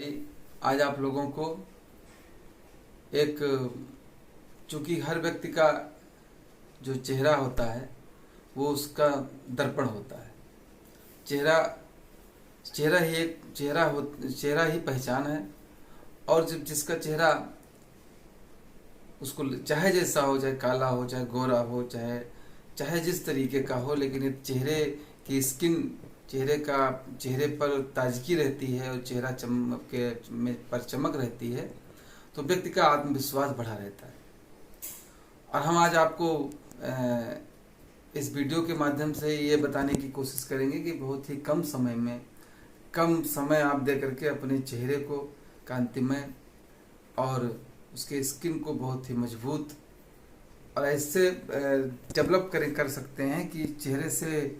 आज आप लोगों को एक, चूंकि हर व्यक्ति का जो चेहरा होता है वो उसका दर्पण होता है। चेहरा चेहरा ही एक चेहरा ही पहचान है। और जब जिसका चेहरा उसको चाहे जैसा हो, चाहे काला हो, चाहे गोरा हो, चाहे चाहे जिस तरीके का हो, लेकिन एक चेहरे की स्किन, चेहरे पर ताजगी रहती है और चेहरा पर चमक रहती है, तो व्यक्ति का आत्मविश्वास बढ़ा रहता है। और हम आज आपको इस वीडियो के माध्यम से ये बताने की कोशिश करेंगे कि बहुत ही कम समय आप दे करके अपने चेहरे को कांतिमय और उसके स्किन को बहुत ही मजबूत और ऐसे डेवलप कर सकते हैं कि चेहरे से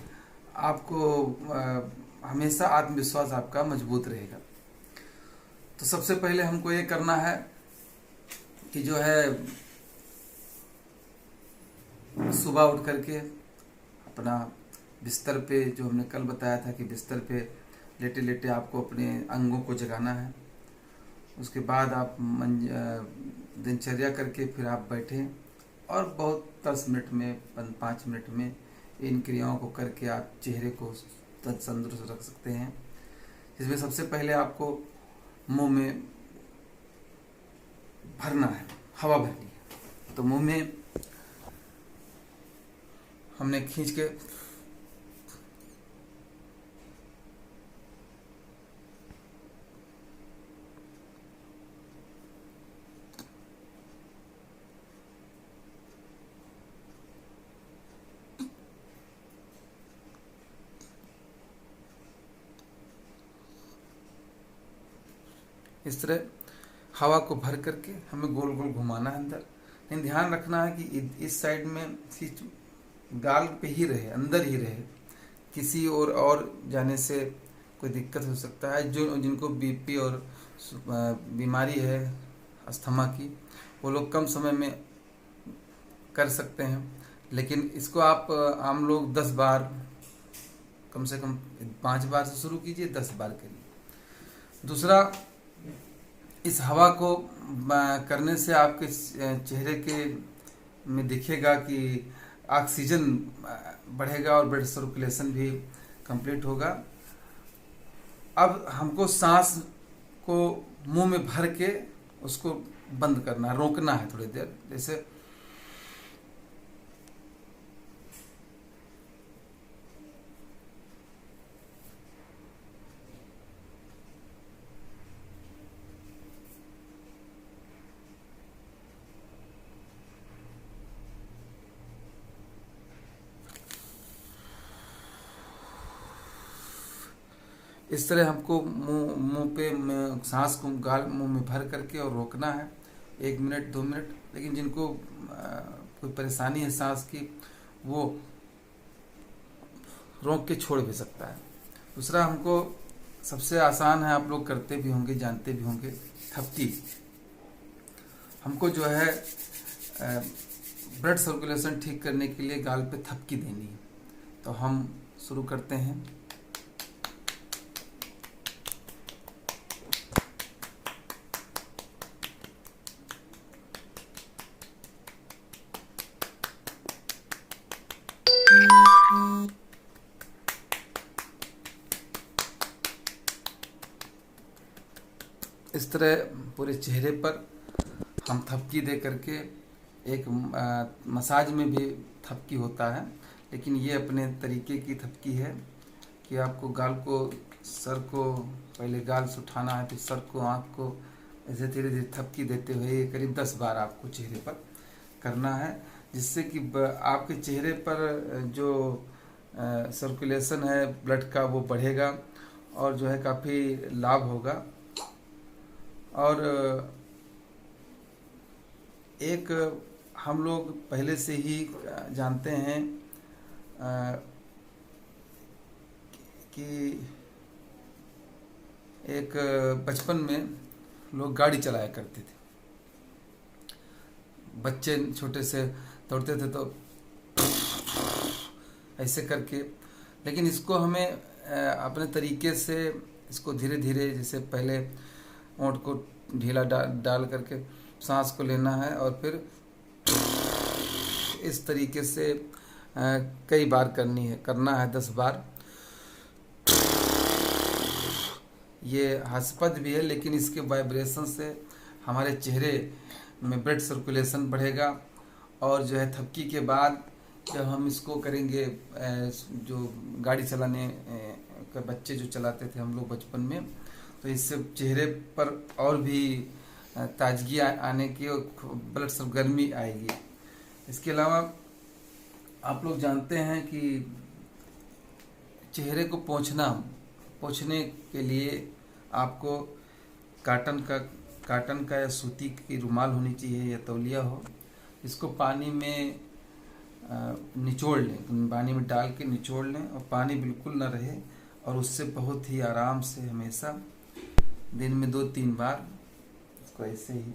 आपको हमेशा आत्मविश्वास आपका मजबूत रहेगा। तो सबसे पहले हमको ये करना है कि जो है सुबह उठ करके अपना बिस्तर पे, जो हमने कल बताया था कि बिस्तर पे लेटे लेटे आपको अपने अंगों को जगाना है। उसके बाद आप दिनचर्या करके फिर आप बैठें और बहुत 10 मिनट में 5 मिनट में इन क्रियाओं को करके आप चेहरे को तंदुरुस्त रख सकते हैं। इसमें सबसे पहले आपको मुंह में भरना है, हवा भरनी है। तो मुंह में हमने खींच के इस तरह हवा को भर करके हमें गोल गोल घुमाना है अंदर। लेकिन ध्यान रखना है कि इस साइड में गाल पे ही रहे, अंदर ही रहे। किसी और जाने से कोई दिक्कत हो सकता है। जिनको बीपी और बीमारी है अस्थमा की, वो लोग कम समय में कर सकते हैं। लेकिन इसको आप आम लोग 10 बार, कम से कम 5 बार से शुरू कीजिए, 10 बार करिए। दूसरा, इस हवा को करने से आपके चेहरे के में दिखेगा कि ऑक्सीजन बढ़ेगा और ब्लड सर्कुलेशन भी कंप्लीट होगा। अब हमको सांस को मुंह में भर के उसको बंद करना, रोकना है थोड़ी देर। जैसे इस तरह हमको मुंह पे सांस को मुंह में भर करके और रोकना है 1 मिनट 2 मिनट। लेकिन जिनको कोई परेशानी है सांस की, वो रोक के छोड़ भी सकता है। दूसरा, हमको सबसे आसान है, आप लोग करते भी होंगे, जानते भी होंगे, थपकी। हमको जो है ब्लड सर्कुलेशन ठीक करने के लिए गाल पे थपकी देनी है। तो हम शुरू करते हैं। इस तरह पूरे चेहरे पर हम थपकी दे करके, एक मसाज में भी थपकी होता है, लेकिन ये अपने तरीके की थपकी है कि आपको गाल को, सर को, पहले गाल से उठाना है, फिर सर को, आँख को, ऐसे धीरे धीरे थपकी देते हुए करीब 10 बार आपको चेहरे पर करना है। जिससे कि आपके चेहरे पर जो सर्कुलेशन है ब्लड का, वो बढ़ेगा और जो है काफ़ी लाभ होगा। और एक हम लोग पहले से ही जानते हैं कि एक बचपन में लोग गाड़ी चलाया करते थे। बच्चे छोटे से दौड़ते थे तो ऐसे करके। लेकिन इसको हमें अपने तरीके से, इसको धीरे धीरे, जैसे पहले ओंठ को ढीला डाल करके सांस को लेना है और फिर इस तरीके से कई बार करना है 10 बार। ये हास्यास्पद भी है, लेकिन इसके वाइब्रेशन से हमारे चेहरे में ब्लड सर्कुलेशन बढ़ेगा। और जो है थपकी के बाद जब हम इसको करेंगे, जो गाड़ी चलाने का बच्चे जो चलाते थे हम लोग बचपन में, तो इससे चेहरे पर और भी ताजगी आने की और ब्लड सब गर्मी आएगी। इसके अलावा आप लोग जानते हैं कि चेहरे को पोंछने के लिए आपको काटन का या सूती की रुमाल होनी चाहिए या तौलिया हो। इसको पानी में निचोड़ लें, पानी में डाल के निचोड़ लें और पानी बिल्कुल ना रहे, और उससे बहुत ही आराम से हमेशा दिन में 2-3 बार इसको ऐसे ही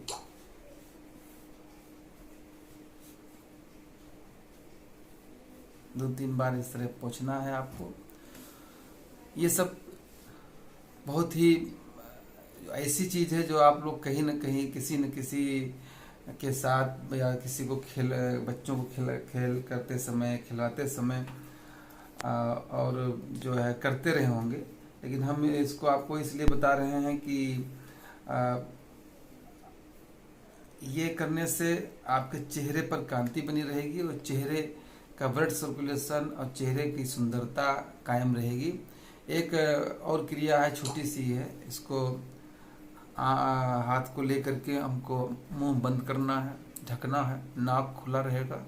दो तीन बार इस तरह पोंछना है आपको। ये सब बहुत ही ऐसी चीज़ है जो आप लोग कहीं न कहीं किसी न किसी के साथ या किसी को बच्चों को खेल करते समय, खिलाते समय और जो है करते रहे होंगे। लेकिन हम इसको आपको इसलिए बता रहे हैं कि ये करने से आपके चेहरे पर कांति बनी रहेगी और चेहरे का ब्लड सर्कुलेशन और चेहरे की सुंदरता कायम रहेगी। एक और क्रिया है, छोटी सी है। इसको हाथ को लेकर के हमको मुंह बंद करना है, ढकना है, नाक खुला रहेगा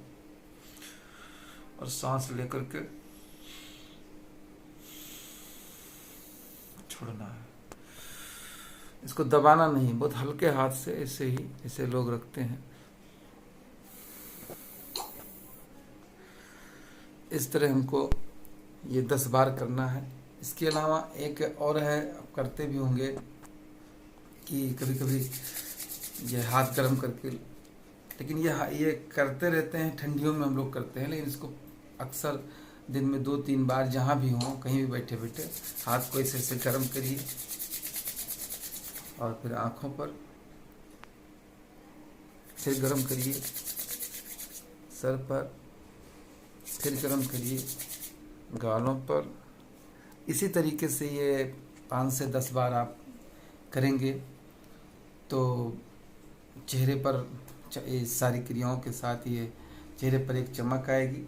और सांस लेकर के छोड़ना है। इसको दबाना नहीं, बहुत हल्के हाथ से ऐसे ही ऐसे लोग रखते हैं। इस तरह हमको ये 10 बार करना है। इसके अलावा एक और है, आप करते भी होंगे कि कभी कभी ये हाथ गर्म करके, लेकिन ये करते रहते हैं, ठंडियों में हम लोग करते हैं, लेकिन इसको अक्सर दिन में 2-3 बार जहाँ भी हों, कहीं भी बैठे बैठे हाथ को ऐसे ऐसे गर्म करिए और फिर आँखों पर फिर गर्म करिए, सर पर फिर गर्म करिए, गालों पर। इसी तरीके से ये 5 से 10 बार आप करेंगे तो चेहरे पर इस सारी क्रियाओं के साथ ये चेहरे पर एक चमक आएगी।